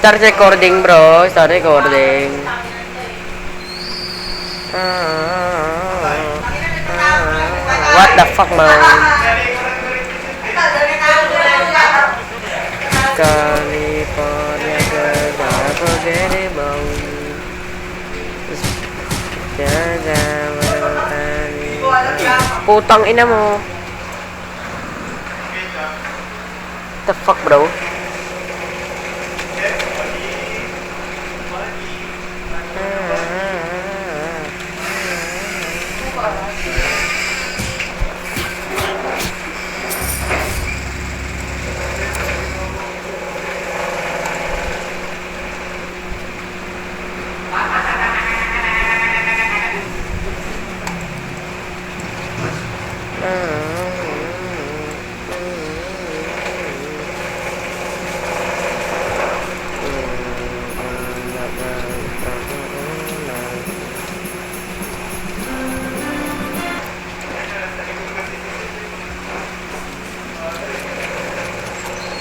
Start recording, bro. Start recording. What the fuck, man? California girl, unforgettable. Putang ina mo. The fuck, bro?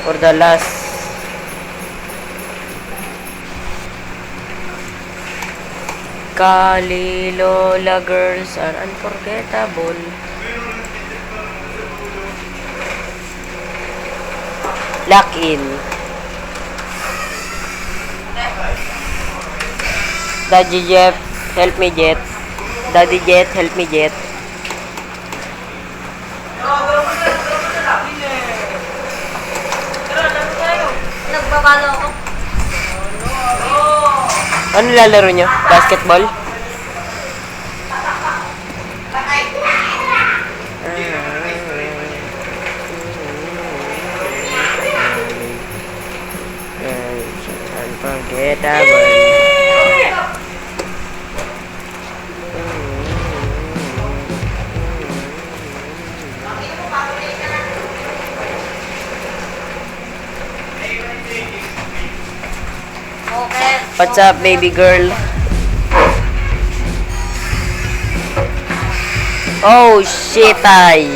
For the last Kalilola girls are unforgettable. Lock in. Daddy Jeff, help me Jet. Daddy Jet, help me Jet. Nagbabalo ako. Ano lalaro nyo? Basketball? Unforgettable. Okay. What's up, baby girl? Oh, shit, ay.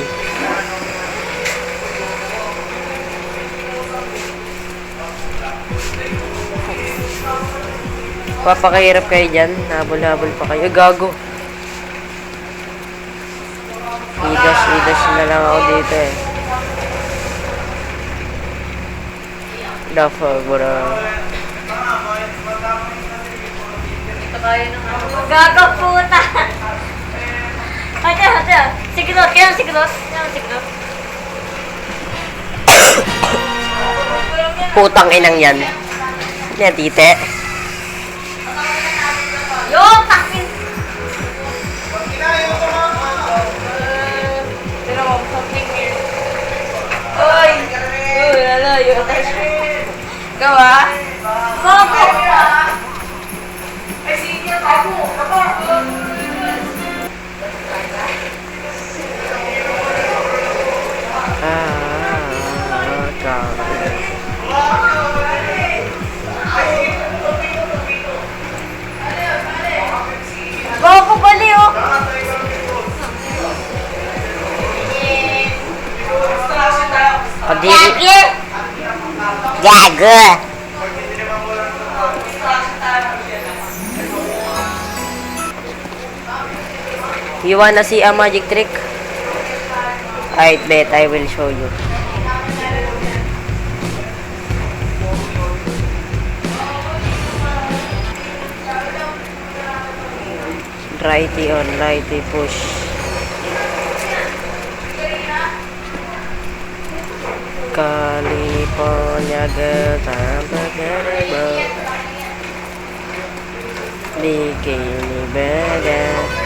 Papakahirap kayo dyan. Habol-habol pa kayo. Gago. I-dash na lang ako dito eh. The fuck, bro. Gago puta. Hati. Signot. Kaya signot. Putang inang yan. Yan, tite. Yo, takin. Pero something weird. Oy. Lalo, yun. Gawa. Gago. Gago bali oh. Kadiri. Gago. You wanna see a magic trick? I bet I will show you. Righty on, righty push. California girl, unforgettable. Bikini burger.